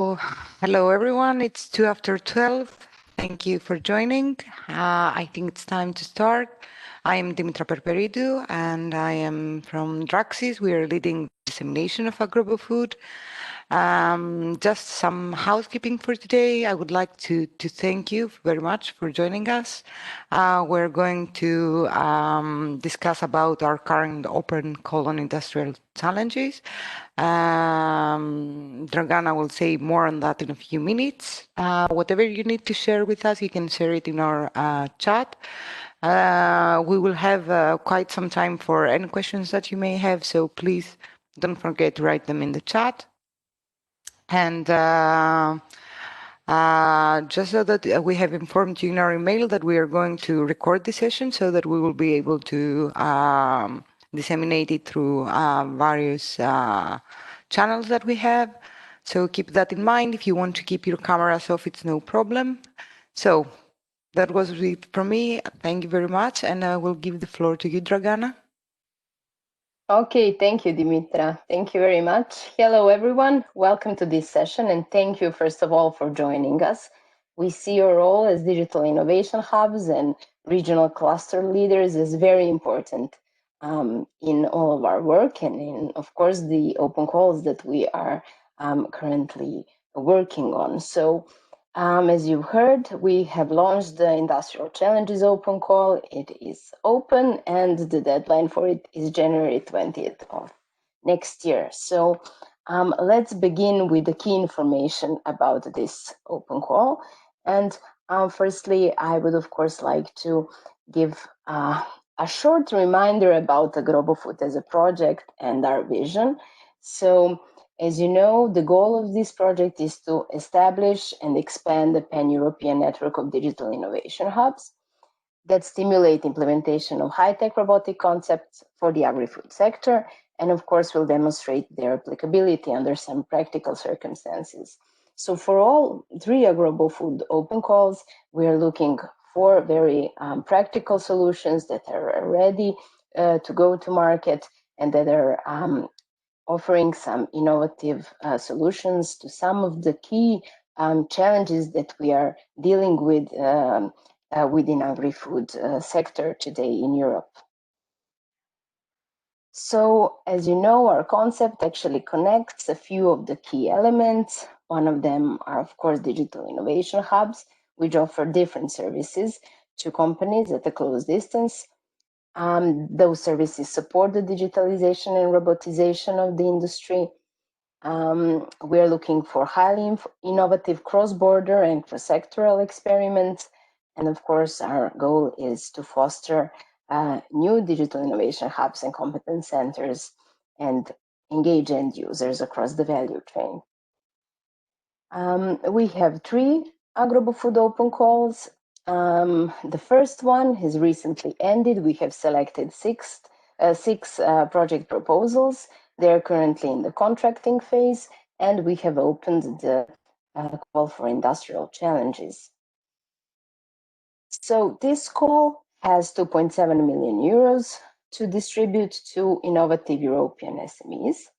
Oh, hello, everyone. It's 2 after 12. Thank you for joining. I think it's time to start. I am Dimitra Perperidou, and I am from Draxis. We are leading dissemination of agROBOfood. Just some housekeeping for today. I would like to thank you very much for joining us. We're going to discuss about our current open call on industrial challenges. Dragana will say more on that in a few minutes. Whatever you need to share with us, you can share it in our chat. We will have quite some time for any questions that you may have, so please don't forget to write them in the chat. And just so that we have informed you in our email that we are going to record this session so that we will be able to disseminate it through various channels that we have. So keep that in mind. If you want to keep your cameras off, it's no problem. So that was it from me. Thank you very much. And I will give the floor to you, Dragana. Okay, thank you, Dimitra. Thank you very much. Hello, everyone. Welcome to this session, and thank you, first of all, for joining us. We see your role as digital innovation hubs and regional cluster leaders as very important in all of our work and in, of course, the open calls that we are currently working on. So, as you heard, we have launched the Industrial Challenges open call. It is open, and the deadline for it is January 20th of next year. So let's begin with the key information about this open call. And firstly, I would, of course, like to give a short reminder about agROBOfood as a project and our vision. So, as you know, the goal of this project is to establish and expand the pan-European network of digital innovation hubs that stimulate implementation of high-tech robotic concepts for the agri-food sector, and of course will demonstrate their applicability under some practical circumstances. So for all three agROBOfood open calls, we are looking for very practical solutions that are ready to go to market and that are offering some innovative solutions to some of the key challenges that we are dealing with within agri-food sector today in Europe. So, as you know, our concept actually connects a few of the key elements. One of them are, of course, digital innovation hubs, which offer different services to companies at a close distance. Those services support the digitalization and robotization of the industry. We're looking for highly innovative cross-border and cross-sectoral experiments. And of course, our goal is to foster new digital innovation hubs and competence centers and engage end users across the value chain. We have three agROBOfood open calls. The first one has recently ended. We have selected six project proposals. They're currently in the contracting phase, and we have opened the call for industrial challenges. So this call has 2.7 million euros to distribute to innovative European SMEs.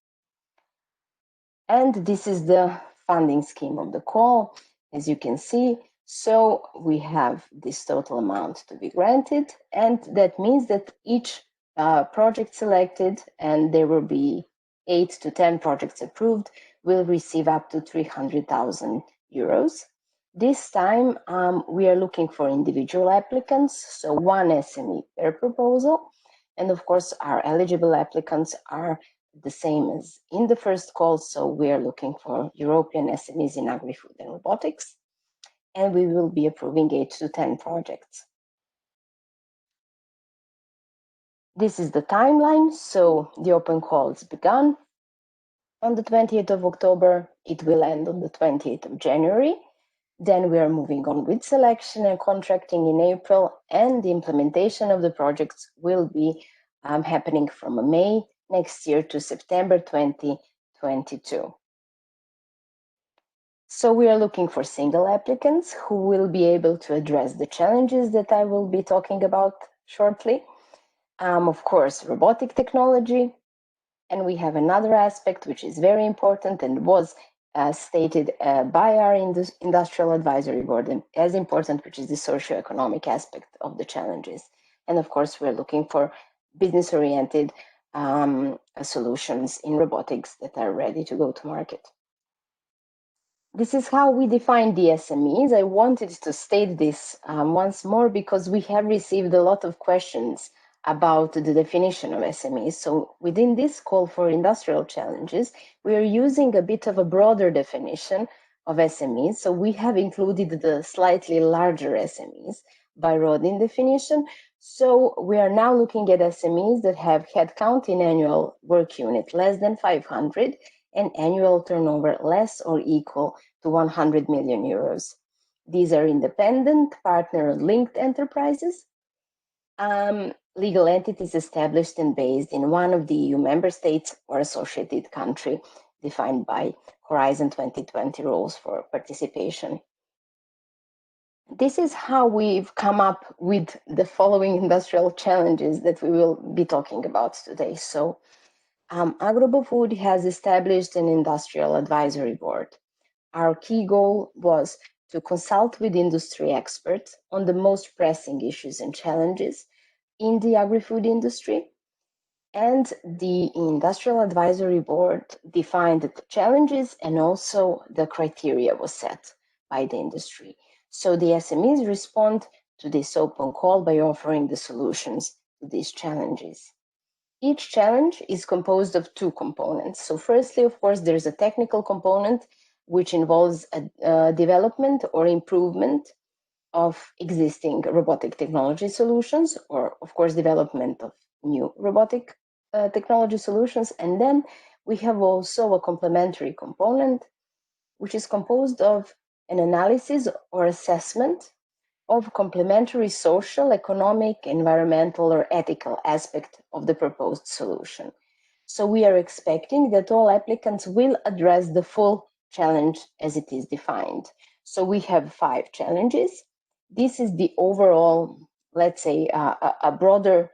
And this is the funding scheme of the call, as you can see. So we have this total amount to be granted, and that means that each project selected, and there will be 8 to 10 projects approved, will receive up to 300,000 euros. This time, we are looking for individual applicants, so one SME per proposal. And of course, our eligible applicants are the same as in the first call, so we are looking for European SMEs in agri-food and robotics, and we will be approving 8 to 10 projects. This is the timeline, so the open call has begun on the 20th of October. It will end on the 20th of January. Then we are moving on with selection and contracting in April, and the implementation of the projects will be happening from May next year to September 2022. So we are looking for single applicants who will be able to address the challenges that I will be talking about shortly. Of course, robotic technology. And we have another aspect which is very important and was stated by our Industrial Advisory Board, and as important, which is the socioeconomic aspect of the challenges. And of course, we're looking for business-oriented solutions in robotics that are ready to go to market. This is how we define the SMEs. I wanted to state this once more because we have received a lot of questions about the definition of SMEs. So within this call for industrial challenges, we are using a bit of a broader definition of SMEs. So we have included the slightly larger SMEs by Rodin definition. So we are now looking at SMEs that have headcount in annual work unit less than 500 and annual turnover less or equal to 100 million euros. These are independent, partner-linked enterprises, legal entities established and based in one of the EU member states or associated country defined by Horizon 2020 rules for participation. This is how we've come up with the following industrial challenges that we will be talking about today. So agROBOfood has established an industrial advisory board. Our key goal was to consult with industry experts on the most pressing issues and challenges in the agri-food industry. And the Industrial Advisory Board defined the challenges and also the criteria was set by the industry. So the SMEs respond to this open call by offering the solutions to these challenges. Each challenge is composed of two components. So firstly, of course, there's a technical component which involves a development or improvement of existing robotic technology solutions, or of course, development of new robotic technology solutions. And then we have also a complementary component, which is composed of an analysis or assessment of complementary social, economic, environmental, or ethical aspect of the proposed solution. So we are expecting that all applicants will address the full challenge as it is defined. So we have 5 challenges. This is the overall, let's say, a broader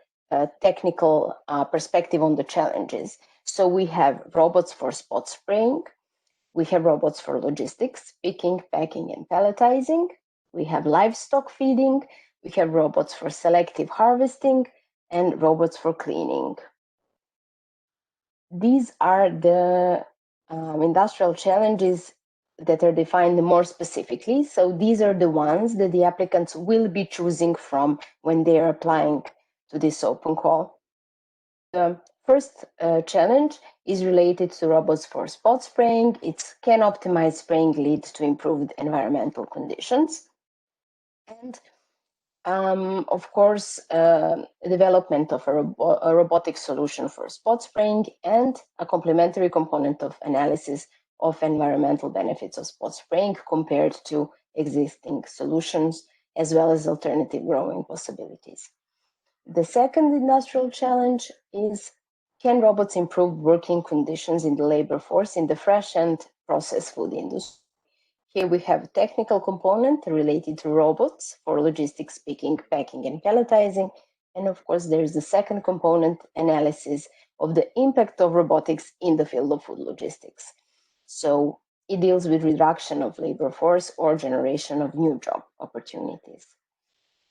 technical perspective on the challenges. So we have robots for spot spraying. We have robots for logistics, picking, packing, and palletizing. We have livestock feeding, we have robots for selective harvesting, and robots for cleaning. These are the industrial challenges that are defined more specifically. So these are the ones that the applicants will be choosing from when they are applying to this open call. The first challenge is related to robots for spot spraying. It can optimize spraying leads to improved environmental conditions. And of course, development of a robotic solution for spot spraying and a complementary component of analysis of environmental benefits of spot spraying compared to existing solutions, as well as alternative growing possibilities. The second industrial challenge is, can robots improve working conditions in the labor force in the fresh and processed food industry? Here we have a technical component related to robots for logistics, picking, packing, and palletizing. And of course, there's the second component, analysis of the impact of robotics in the field of food logistics. So it deals with reduction of labor force or generation of new job opportunities.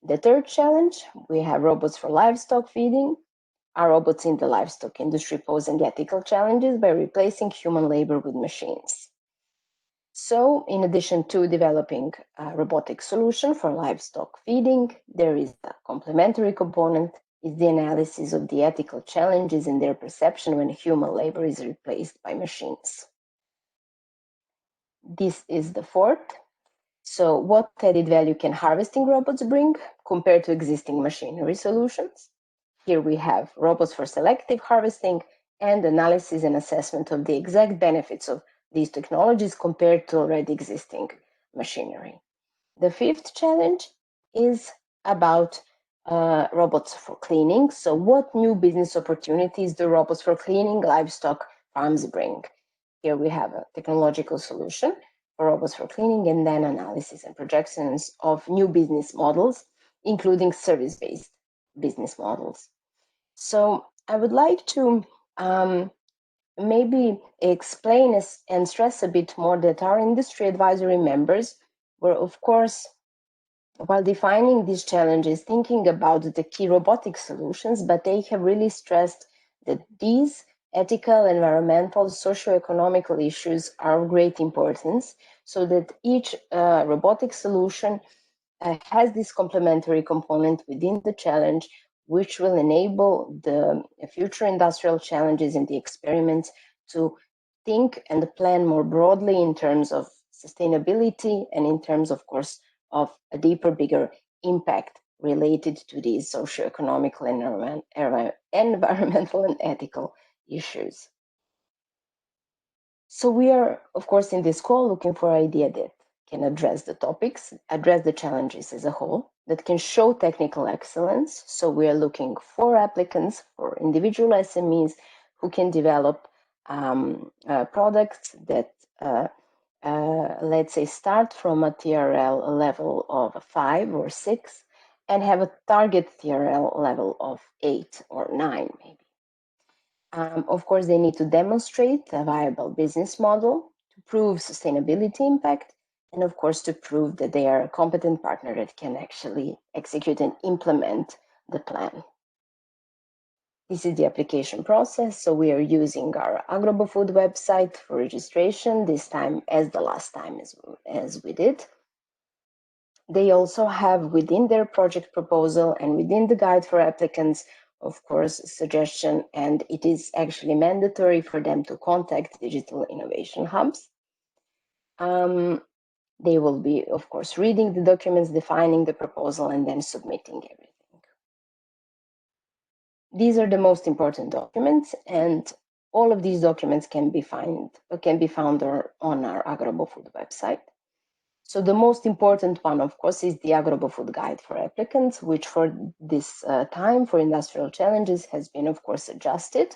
The third challenge, we have robots for livestock feeding. Our robots in the livestock industry posing ethical challenges by replacing human labor with machines. So, in addition to developing a robotic solution for livestock feeding, there is a complementary component, is the analysis of the ethical challenges in their perception when human labor is replaced by machines. This is the fourth. So, what added value can harvesting robots bring compared to existing machinery solutions? Here we have robots for selective harvesting and analysis and assessment of the exact benefits of these technologies compared to already existing machinery. The fifth challenge is about robots for cleaning. So what new business opportunities do robots for cleaning livestock farms bring? Here we have a technological solution for robots for cleaning, and then analysis and projections of new business models, including service-based business models. So I would like to maybe explain and stress a bit more that our industry advisory members were, of course, while defining these challenges, thinking about the key robotic solutions, but they have really stressed that these ethical, environmental, socio-economical issues are of great importance, so that each robotic solution has this complementary component within the challenge, which will enable the future industrial challenges and the experiments to think and plan more broadly in terms of sustainability and in terms, of course, of a deeper, bigger impact related to these socio-economical, environmental, and ethical issues. So we are, of course, in this call looking for ideas that can address the topics, address the challenges as a whole, that can show technical excellence. So we are looking for applicants, for individual SMEs who can develop products that, let's say, start from a TRL level of 5 or 6 and have a target TRL level of 8 or 9, maybe. Of course, they need to demonstrate a viable business model to prove sustainability impact, and of course, to prove that they are a competent partner that can actually execute and implement the plan. This is the application process. So we are using our agROBOfood website for registration, this time as the last time as we did. They also have within their project proposal and within the guide for applicants, of course, suggestion, and it is actually mandatory for them to contact digital innovation hubs. They will be, of course, reading the documents, defining the proposal, and then submitting everything. These are the most important documents, and all of these documents can be found on our agROBOfood website. So the most important one, of course, is the agROBOfood guide for applicants, which for this time for industrial challenges has been, of course, adjusted.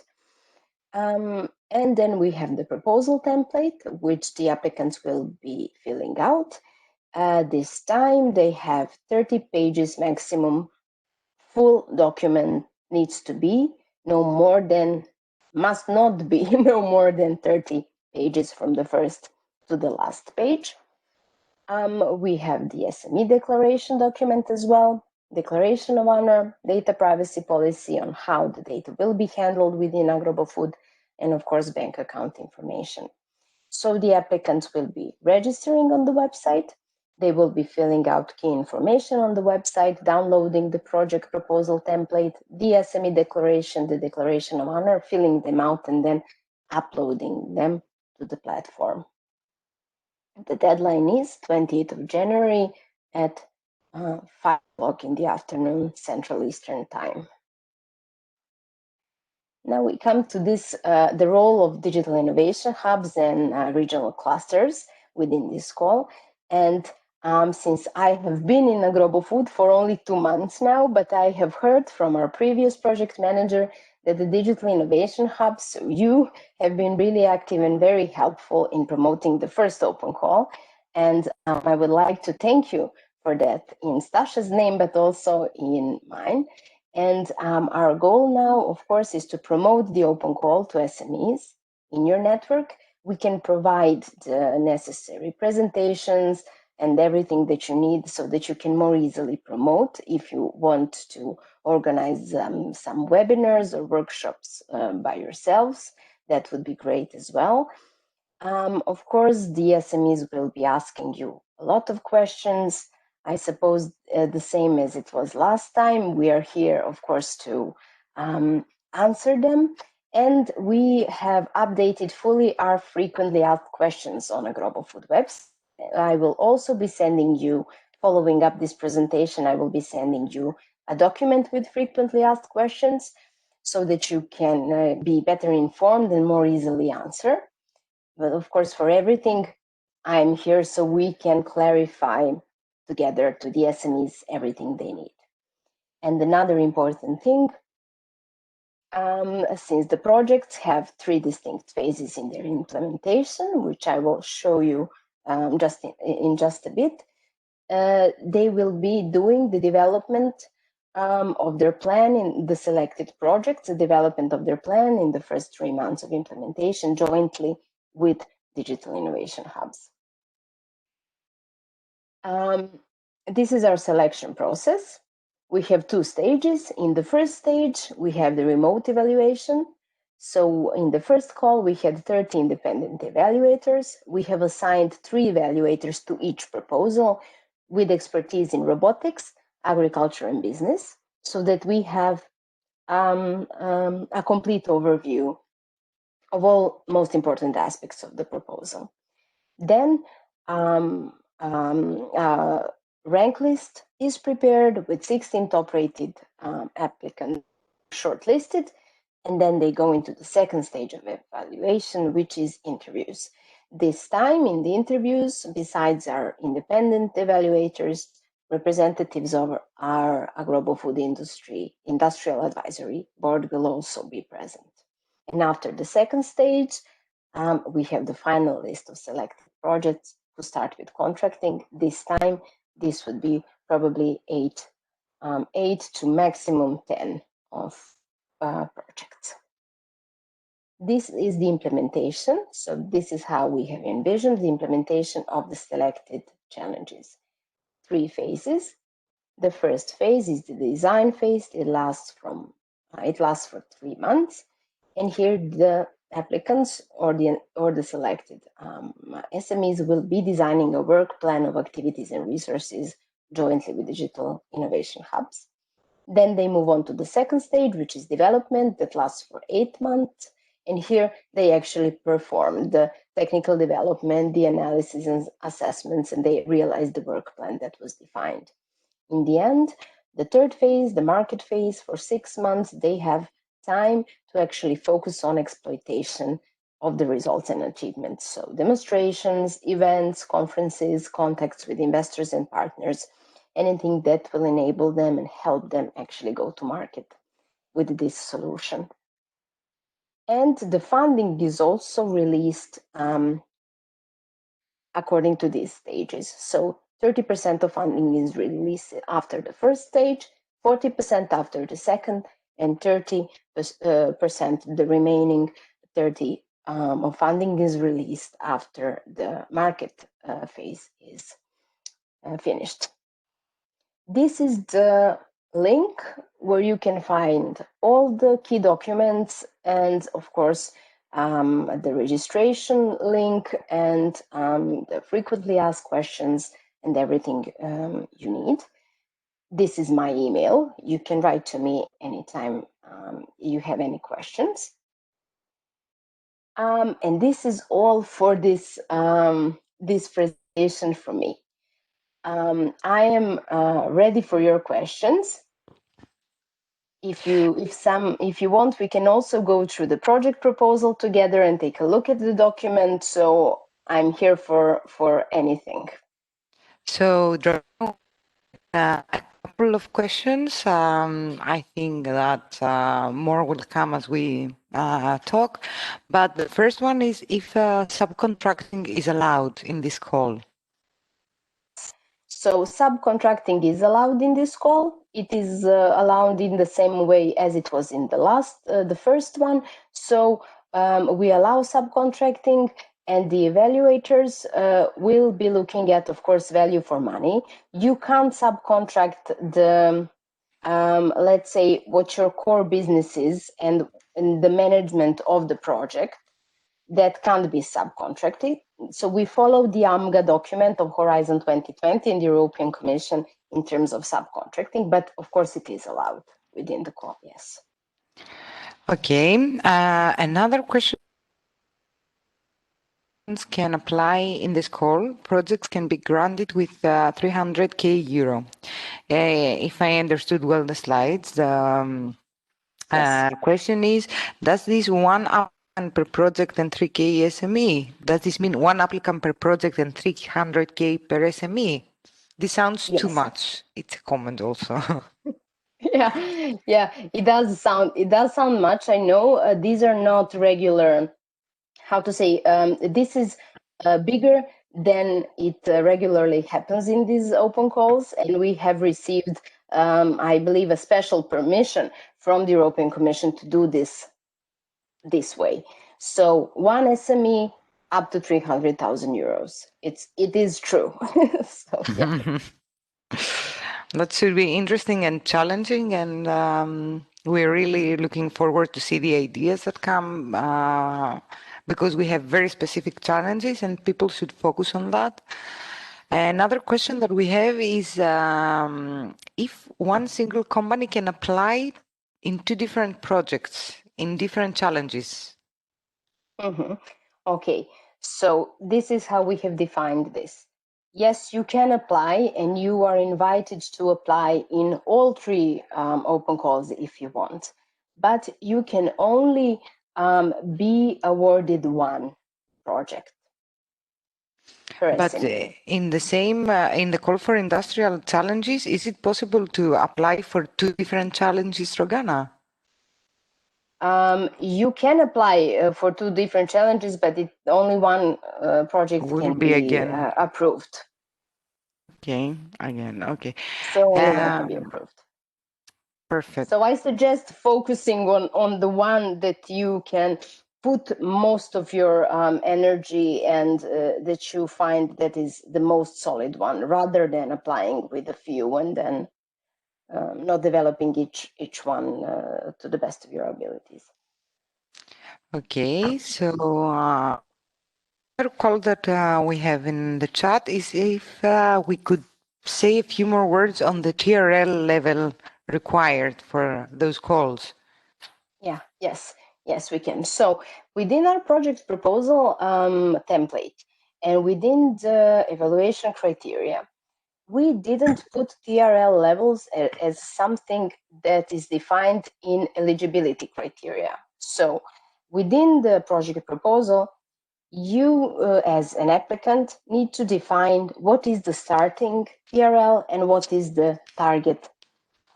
And then we have the proposal template, which the applicants will be filling out. This time they have 30 pages maximum. Full document needs to be must not be no more than 30 pages from the first to the last page. We have the SME declaration document as well, declaration of honor, data privacy policy on how the data will be handled within agROBOfood, and of course, bank account information. So the applicants will be registering on the website. They will be filling out key information on the website, downloading the project proposal template, the SME declaration, the declaration of honor, filling them out, and then uploading them to the platform. The deadline is 28th of January at 5 o'clock in the afternoon, Central Eastern Time. Now we come to this, the role of digital innovation hubs and regional clusters within this call. And since I have been in agROBOfood for only 2 months now, but I have heard from our previous project manager that the digital innovation hubs, so you have been really active and very helpful in promoting the first open call. And I would like to thank you for that in Stasha's name, but also in mine. And our goal now, of course, is to promote the open call to SMEs in your network. We can provide the necessary presentations and everything that you need so that you can more easily promote. If you want to organize some webinars or workshops by yourselves, that would be great as well. Of course, the SMEs will be asking you a lot of questions. I suppose the same as it was last time. We are here, of course, to answer them. And we have updated fully our frequently asked questions on agROBOfood website. I will also be sending you, following up this presentation, I will be sending you a document with frequently asked questions so that you can be better informed and more easily answer. But of course, for everything, I'm here so we can clarify together to the SMEs everything they need. And another important thing, since the projects have 3 distinct phases in their implementation, which I will show you in just a bit, they will be doing the development of their plan in the selected projects, the development of their plan in the first 3 months of implementation jointly with digital innovation hubs. This is our selection process. We have 2 stages. In the first stage, we have the remote evaluation. So in the first call, we had 30 independent evaluators. We have assigned 3 evaluators to each proposal with expertise in robotics, agriculture, and business, so that we have a complete overview of all most important aspects of the proposal. Then rank list is prepared with 16 top-rated applicants shortlisted, and then they go into the second stage of evaluation, which is interviews. This time in the interviews, besides our independent evaluators, representatives of our agROBOfood industry industrial advisory board will also be present. And after the second stage, we have the final list of selected projects to start with contracting. This time, this would be probably 8 to maximum 10 of projects. This is the implementation. So this is how we have envisioned the implementation of the selected challenges. 3 phases. The first phase is the design phase. It lasts for 3 months. And here the applicants or the selected SMEs will be designing a work plan of activities and resources jointly with digital innovation hubs. Then they move on to the second stage, which is development, that lasts for 8 months. And here they actually perform the technical development, the analysis and assessments, and they realize the work plan that was defined. In the end, the third phase, the market phase, for 6 months, they have time to actually focus on exploitation of the results and achievements. So demonstrations, events, conferences, contacts with investors and partners, anything that will enable them and help them actually go to market with this solution. And the funding is also released according to these stages. So 30% of funding is released after the first stage, 40% after the second, and 30%, the remaining 30 of funding is released after the market phase is finished. This is the link where you can find all the key documents and, of course, the registration link and the frequently asked questions and everything you need. This is my email. You can write to me anytime you have any questions. And this is all for this presentation from me. I am ready for your questions. If you want, we can also go through the project proposal together and take a look at the document. So I'm here for anything. So, a couple of questions. I think that more will come as we talk. But the first one is if subcontracting is allowed in this call. So subcontracting is allowed in this call. It is allowed in the same way as it was in the first one. So we allow subcontracting, and the evaluators will be looking at, of course, value for money. You can't subcontract the, let's say, what your core business is and the management of the project. That can't be subcontracted. So we follow the AMGA document of Horizon 2020 in the European Commission in terms of subcontracting, but of course it is allowed within the call, yes. Okay, another question can apply in this call. Projects can be granted with 300k euro. If I understood well the slides, the Yes. question is, does this one applicant per project and 3k SME, does this mean one applicant per project and 300k per SME? This sounds too Yes. much. It's a comment also. Yeah, it does sound much. I know these are not regular, how to say, this is bigger then it regularly happens in these open calls, and we have received, I believe, a special permission from the European Commission to do this way. So one SME up to 300,000 euros. It is true. So yeah. That should be interesting and challenging, and we're really looking forward to see the ideas that come because we have very specific challenges and people should focus on that. Another question that we have is if one single company can apply in two different projects in different challenges. Mm-hmm. Okay, so this is how we have defined this. Yes, you can apply, and you are invited to apply in all three open calls if you want, but you can only be awarded one project per But SME. in the same, in the call for industrial challenges, is it possible to apply for two different challenges, Rogana? You can apply for two different challenges, but only one project Will can be be again. approved. Okay, again, okay. So only one can be approved. Perfect. So I suggest focusing on the one that you can put most of your energy and that you find that is the most solid one, rather than applying with a few and then not developing each one to the best of your abilities. Okay, so another call that we have in the chat is if we could say a few more words on the TRL level required for those calls. Yeah, yes, we can. So within our project proposal template and within the evaluation criteria, we didn't put TRL levels as something that is defined in eligibility criteria. So within the project proposal, you as an applicant need to define what is the starting TRL and what is the target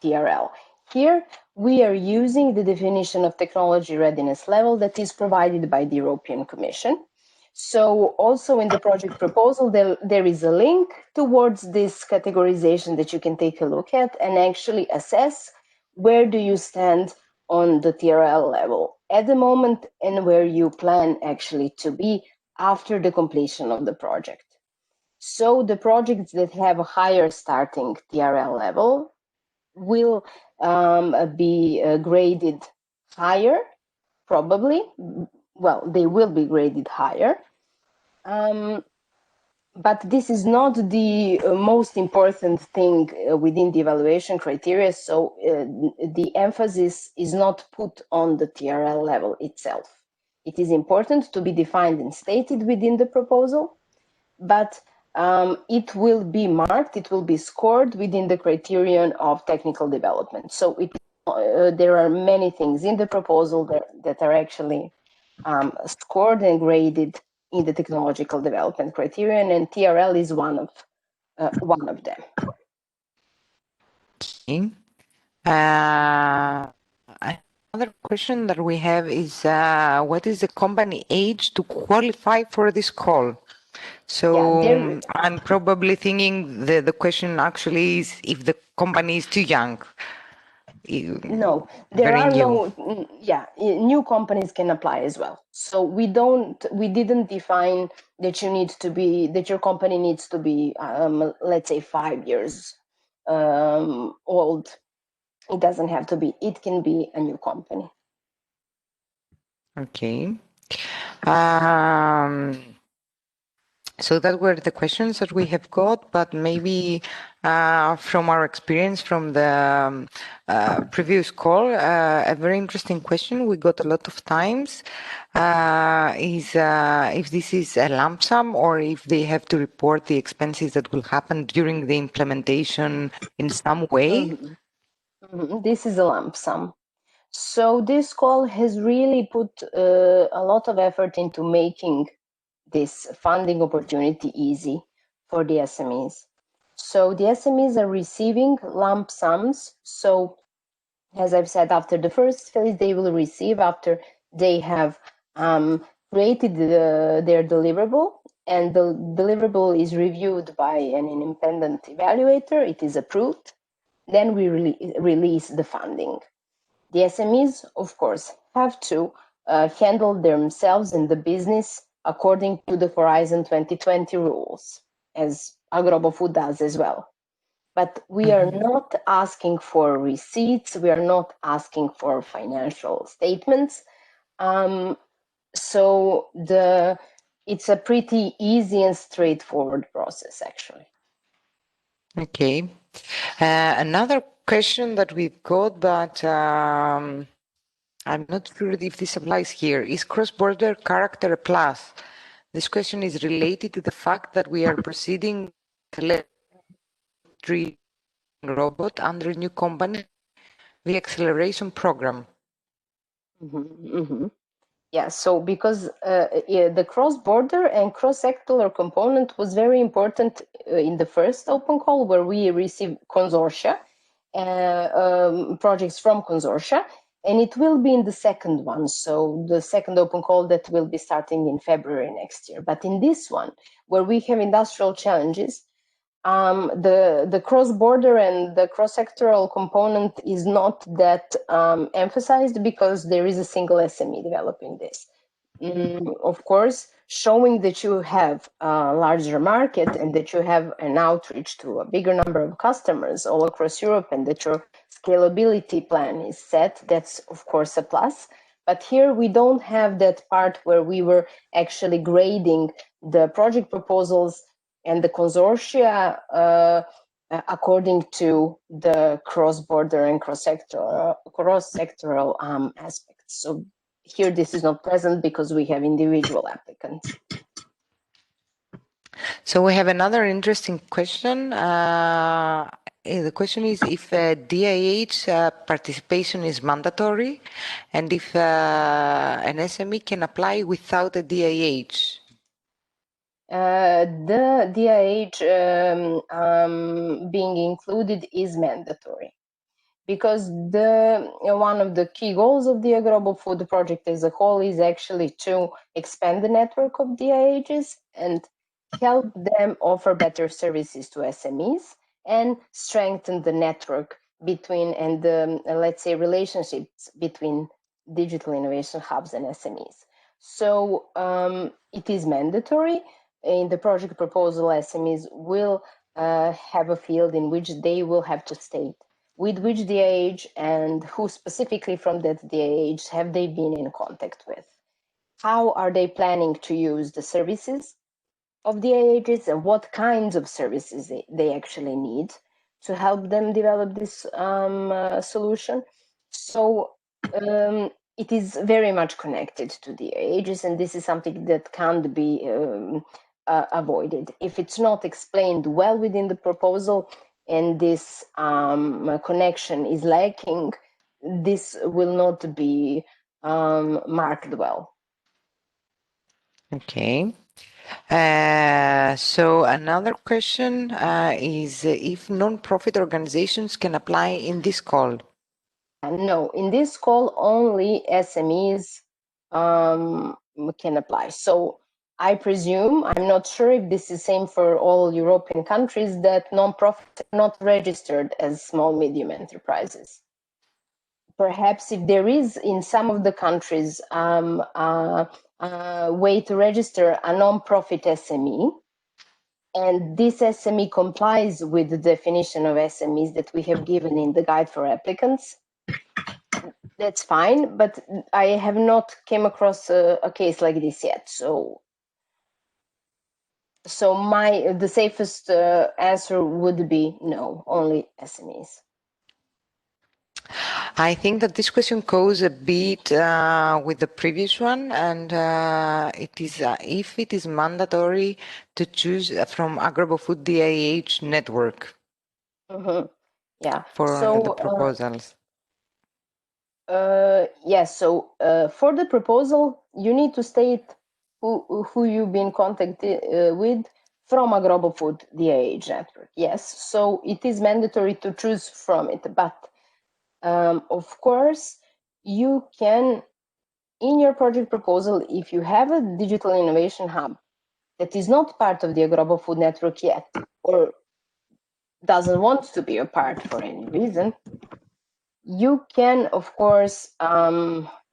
TRL. Here, we are using the definition of technology readiness level that is provided by the European Commission. So also in the project proposal, there is a link towards this categorization that you can take a look at and actually assess where do you stand on the TRL level at the moment and where you plan actually to be after the completion of the project. So the projects that have a higher starting TRL level will be graded higher, probably. Well, they will be graded higher. But this is not the most important thing within the evaluation criteria. So the emphasis is not put on the TRL level itself. It is important to be defined and stated within the proposal, but it will be marked, it will be scored within the criterion of technical development. So there are many things in the proposal that are actually scored and graded in the technological development criterion, and TRL is one of them. Okay. Another question that we have is what is the company age to qualify for this call? So Yeah, I'm probably thinking the question actually is if the company is too young. No, there Very are new. new companies can apply as well. So we didn't define that your company needs to be, let's say 5 years old. It doesn't have to be, it can be a new company. Okay. So that were the questions that we have got, but maybe from our experience from the previous call, a very interesting question we got a lot of times is if this is a lump sum or if they have to report the expenses that will happen during the implementation in some way. This is a lump sum. So this call has really put a lot of effort into making this funding opportunity easy for the SMEs. So the SMEs are receiving lump sums. So as I've said, after the first phase, they will receive after they have created their deliverable and the deliverable is reviewed by an independent evaluator, it is approved, then we release the funding. The SMEs, of course, have to handle themselves and the business according to the Horizon 2020 rules, as agROBOfood does as well. But we are not asking for receipts, we are not asking for financial statements. So it's a pretty easy and straightforward process, actually. Okay. Another question that we've got, but I'm not sure if this applies here. Is cross-border character a plus? This question is related to the fact that we are proceeding with electric robot under a new company, the acceleration program. Yeah, so because the cross-border and cross-sectoral component was very important in the first open call, where we received consortia, projects from consortia, and it will be in the second one, so the second open call that will be starting in February next year. But in this one, where we have industrial challenges, the cross-border and the cross-sectoral component is not that emphasized because there is a single SME developing this. Of course, showing that you have a larger market and that you have an outreach to a bigger number of customers all across Europe and that your scalability plan is set, that's of course a plus. But here we don't have that part where we were actually grading the project proposals and the consortia according to the cross-border and cross-sectoral aspects. So here this is not present because we have individual applicants. So we have another interesting question. The question is if DIH participation is mandatory and if an SME can apply without a DIH. The DIH being included is mandatory because one of the key goals of the agROBOfood project as a whole is actually to expand the network of DIHs and help them offer better services to SMEs and strengthen the network between and the, let's say, relationships between digital innovation hubs and SMEs. So it is mandatory. In the project proposal, SMEs will have a field in which they will have to state with which DIH and who specifically from that DIH have they been in contact with. How are they planning to use the services of DIHs and what kinds of services they actually need to help them develop this solution. So it is very much connected to DIHs, and this is something that can't be avoided. If it's not explained well within the proposal and this connection is lacking, this will not be marked well. Okay. So another question is if non-profit organizations can apply in this call. No, in this call, only SMEs can apply. So I presume, I'm not sure if this is same for all European countries, that non-profits are not registered as small, medium enterprises. Perhaps if there is in some of the countries way to register a non-profit SME, and this SME complies with the definition of SMEs that we have given in the guide for applicants, that's fine, but I have not came across a case like this yet. So the safest answer would be no, only SMEs. I think that this question goes a bit with the previous one, and it is if it is mandatory to choose from agROBOfood DIH network. Yeah. For the proposals. Yes. So for the proposal, you need to state who you've been contacted with from agROBOfood DIH network. Yes. So it is mandatory to choose from it, but of course, you can, in your project proposal, if you have a digital innovation hub that is not part of the agROBOfood network yet, or doesn't want to be a part for any reason, you can, of course,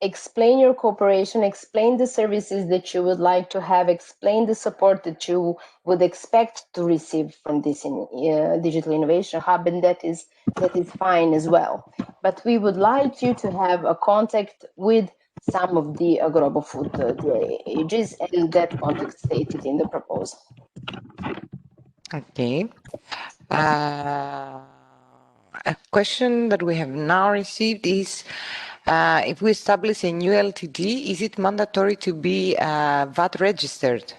explain your cooperation, explain the services that you would like to have, explain the support that you would expect to receive from this Digital Innovation Hub, and that is fine as well. But we would like you to have a contact with some of the agROBOfood DIHs, and that contact stated in the proposal. Okay. A question that we have now received is, if we establish a new LTD, is it mandatory to be VAT registered?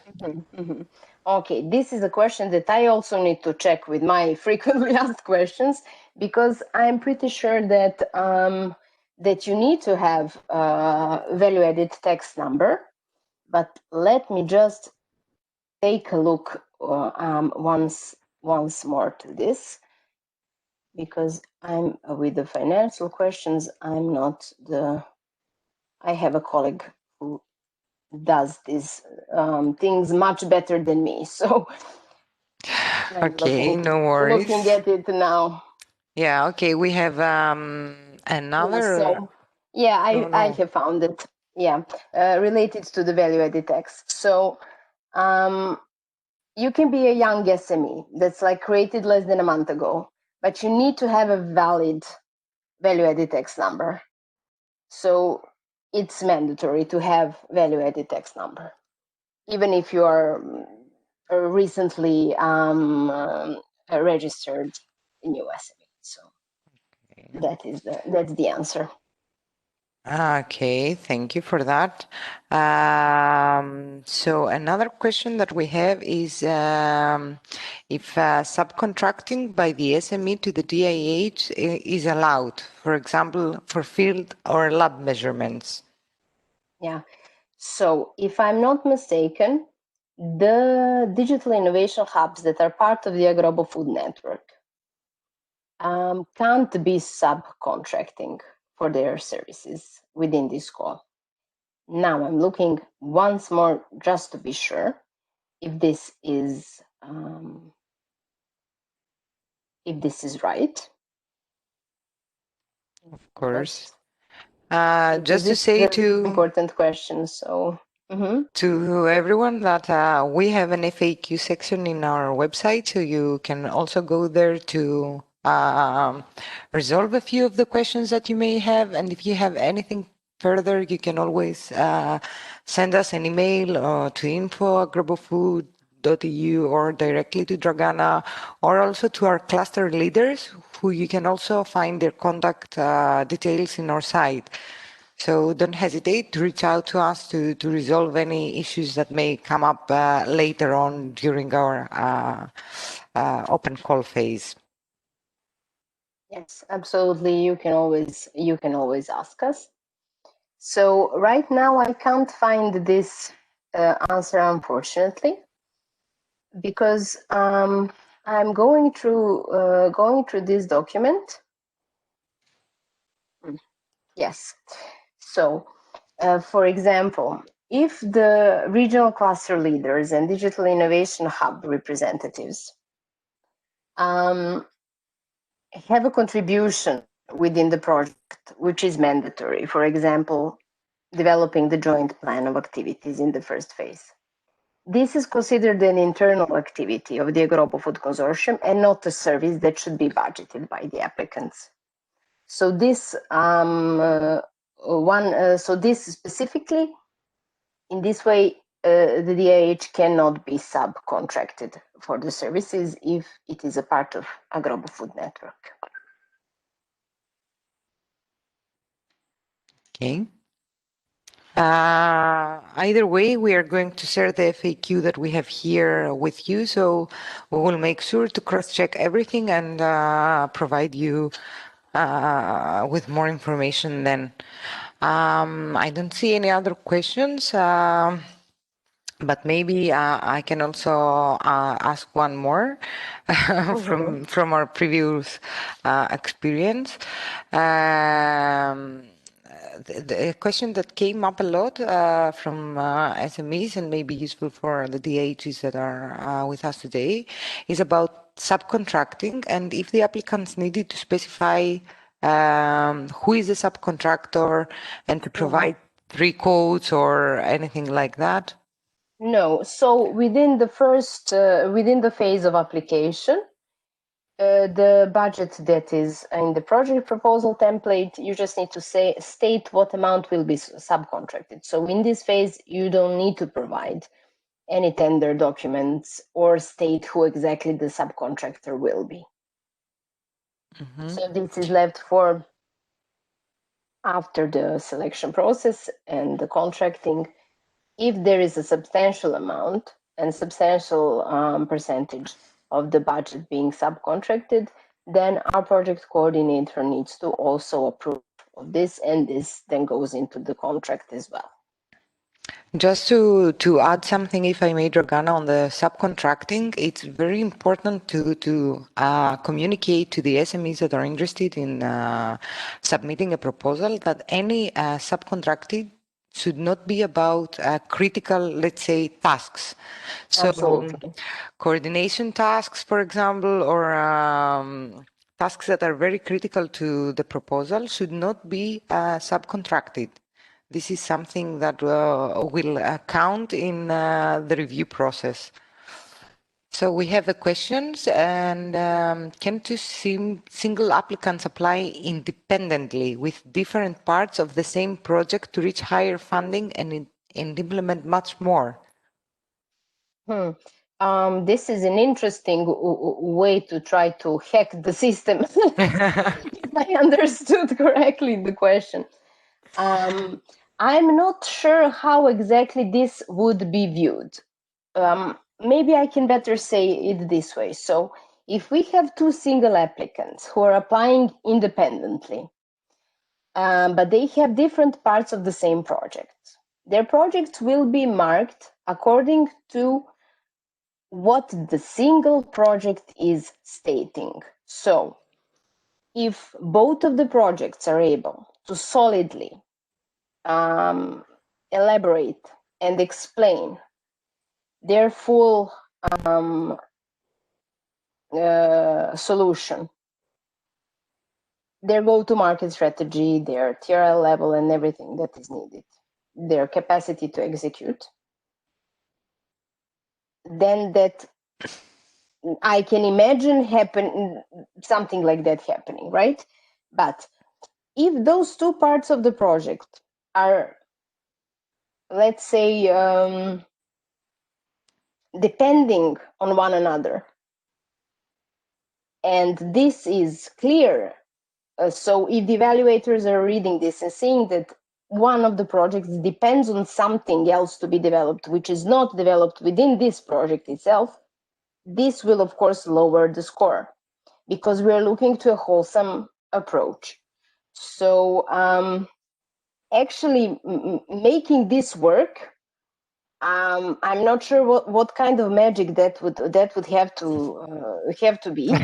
Okay, this is a question that I also need to check with my frequently asked questions, because I'm pretty sure that that you need to have a value-added tax number. But let me just take a look once more to this, because I'm with the financial questions. I'm not the. I have a colleague who does these things much better than me, so. I'm Okay, no worries. looking at it now. Yeah, okay, we have another. I have found it. Yeah, related to the value-added tax. So, you can be a young SME that's like created less than a month ago, but you need to have a valid value-added tax number. So it's mandatory to have value-added tax number, even if you are recently registered in USME. So that's the answer. Okay, thank you for that. So another question that we have is if subcontracting by the SME to the DIH is allowed, for example, for field or lab measurements. Yeah. So if I'm not mistaken, the digital innovation hubs that are part of the agROBOfood network can't be subcontracting for their services within this call. Now I'm looking once more just to be sure if this is right. Of course. Because Just to this say is an important question. So to everyone that we have an FAQ section in our website, so you can also go there to resolve a few of the questions that you may have. And if you have anything further, you can always send us an email to info@agROBOfood.eu or directly to Dragana, or also to our cluster leaders, who you can also find their contact details in our site. So don't hesitate to reach out to us to resolve any issues that may come up later on during our open call phase. yes, absolutely. You can always ask us. So right now I can't find this answer, unfortunately, because I'm going through this document. Yes. So, for example, if the regional cluster leaders and digital innovation hub representatives have a contribution within the project, which is mandatory, for example, developing the joint plan of activities in the first phase. This is considered an internal activity of the agROBOfood consortium and not a service that should be budgeted by the applicants. So this this specifically, in this way, the DIH cannot be subcontracted for the services if it is a part of agROBOfood network. Okay. Either way, we are going to share the FAQ that we have here with you, so we will make sure to cross-check everything and provide you with more information then. I don't see any other questions, but maybe I can also ask one more from our previous experience. the question that came up a lot from SMEs and may be useful for the DIHs that are with us today is about subcontracting, and if the applicants needed to specify who is the subcontractor and to provide 3 codes or anything like that. No. So within the phase of application, the budget that is in the project proposal template, you just need to state what amount will be subcontracted. So in this phase, you don't need to provide any tender documents or state who exactly the subcontractor will be. So this is left for after the selection process and the contracting. If there is a substantial amount and substantial percentage of the budget being subcontracted, then our project coordinator needs to also approve of this, and this then goes into the contract as well. Just to add something, if I may, Dragana, on the subcontracting, it's very important to communicate to the SMEs that are interested in submitting a proposal that any subcontracting should not be about critical, let's say, tasks. So Absolutely. coordination tasks, for example, or tasks that are very critical to the proposal should not be subcontracted. This is something that will count in the review process. So we have the questions, and can two single applicants apply independently with different parts of the same project to reach higher funding and implement much more? This is an interesting way to try to hack the system, if I understood correctly the question. I'm not sure how exactly this would be viewed. Maybe I can better say it this way. So if we have 2 single applicants who are applying independently, but they have different parts of the same project, their projects will be marked according to what the single project is stating. So if both of the projects are able to solidly elaborate and explain their full solution, their go-to-market strategy, their TRL level, and everything that is needed, their capacity to execute, then that I can imagine something like that happening, right? But if those 2 parts of the project are, let's say, depending on one another, and this is clear, so if the evaluators are reading this and seeing that one of the projects depends on something else to be developed, which is not developed within this project itself, this will, of course, lower the score because we are looking to a wholesome approach. So actually making this work, I'm not sure what kind of magic that would have to be.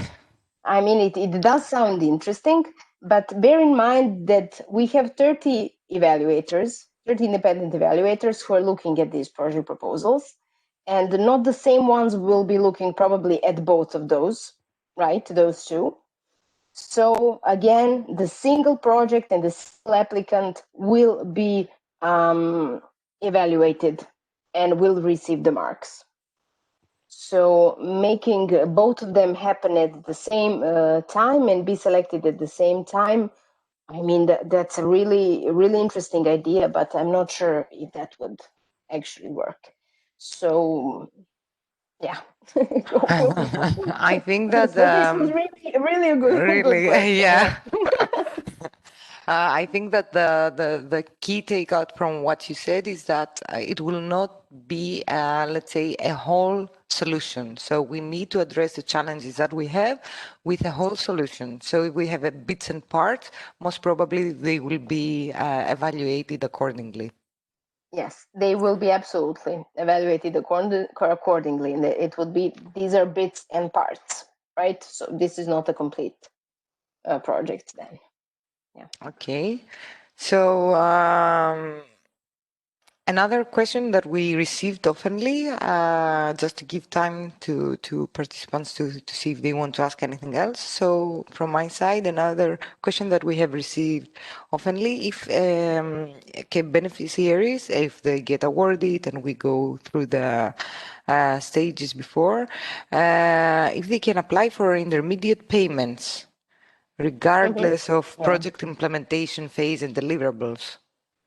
I mean, it does sound interesting, but bear in mind that we have 30 evaluators, 30 independent evaluators who are looking at these project proposals, and not the same ones will be looking probably at both of those, right? Those 2. So again, the single project and the single applicant will be evaluated and will receive the marks. So making both of them happen at the same time and be selected at the same time, I mean, that's a really, really interesting idea, but I'm not sure if that would actually work. So, yeah. I think that So this was really a good question. yeah. I think that the key takeout from what you said is that it will not be, let's say, a whole solution. So we need to address the challenges that we have with a whole solution. So if we have a bits and parts, most probably they will be evaluated accordingly. Yes, they will be absolutely evaluated accordingly. And it would be, these are bits and parts, right? So this is not a complete project then. Yeah. Okay. So another question that we received oftenly, just to give time to participants to see if they want to ask anything else. So from my side, another question that we have received oftenly, if beneficiaries, if they get awarded and we go through the stages before, if they can apply for intermediate payments, regardless of Yeah. project implementation phase and deliverables.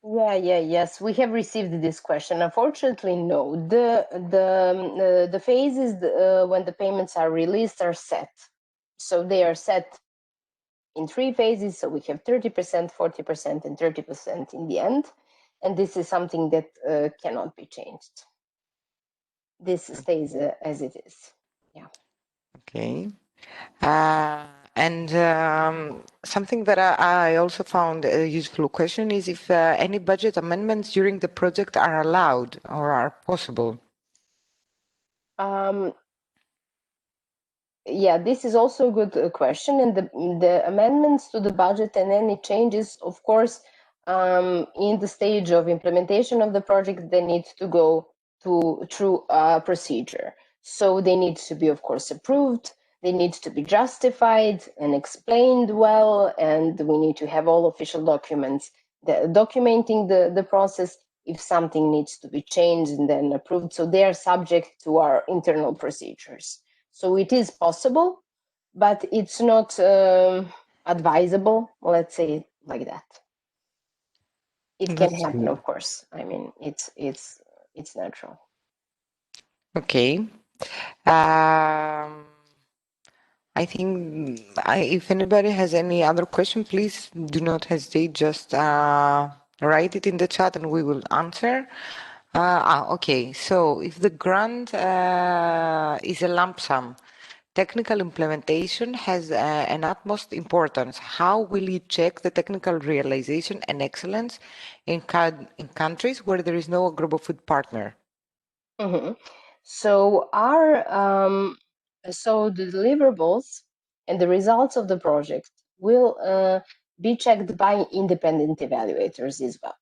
Yes. We have received this question. Unfortunately, no. The phases when the payments are released are set. So they are set in 3 phases. So we have 30%, 40%, and 30% in the end. And this is something that cannot be changed. This stays as it is. Yeah. Okay. And something that I also found a useful question is if any budget amendments during the project are allowed or are possible. Yeah, this is also a good question. And the amendments to the budget and any changes, of course, in the stage of implementation of the project, they need to go through a procedure. So they need to be, of course, approved. They need to be justified and explained well, and we need to have all official documents documenting the process if something needs to be changed and then approved. So they are subject to our internal procedures. So it is possible, but it's not advisable, let's say it like that. It can That's happen, good. of course. I mean, it's natural. Okay. I think if anybody has any other question, please do not hesitate. Just write it in the chat and we will answer. Okay, so if the grant is a lump sum, technical implementation has an utmost importance. How will you check the technical realization and excellence in countries where there is no agROBOfood partner? Mm-hmm. So the deliverables and the results of the project will be checked by independent evaluators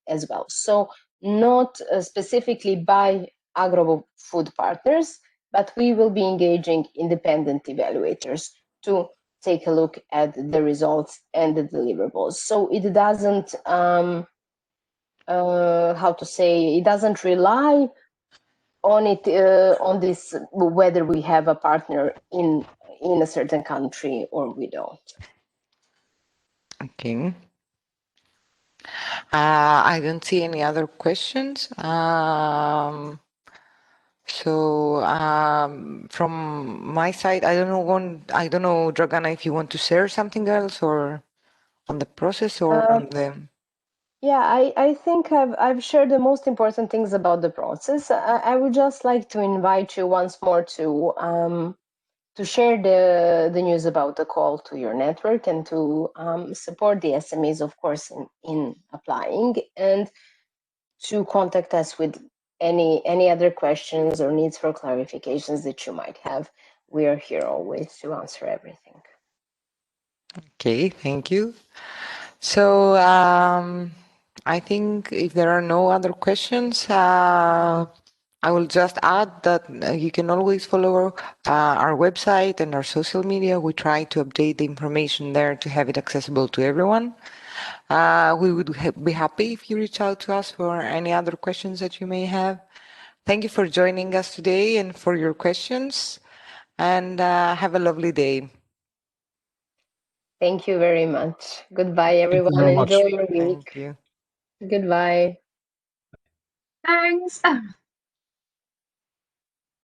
as well. So not specifically by agROBOfood partners, but we will be engaging independent evaluators to take a look at the results and the deliverables. So it doesn't it doesn't rely on it on this whether we have a partner in a certain country or we don't. Okay. I don't see any other questions. From my side, I don't know, Dragana, if you want to share something else or on the process or on the. Yeah, I think I've shared the most important things about the process. I would just like to invite you once more to share the news about the call to your network and to support the SMEs, of course, in applying, and to contact us with any other questions or needs for clarifications that you might have. We are here always to answer everything. Okay, thank you. So I think if there are no other questions, I will just add that you can always follow our website and our social media. We try to update the information there to have it accessible to everyone. We would be happy if you reach out to us for any other questions that you may have. Thank you for joining us today and for your questions, and have a lovely day. Thank you very much. Goodbye, Thank you everyone. very much. Enjoy your week. Thank you. Goodbye. Thanks.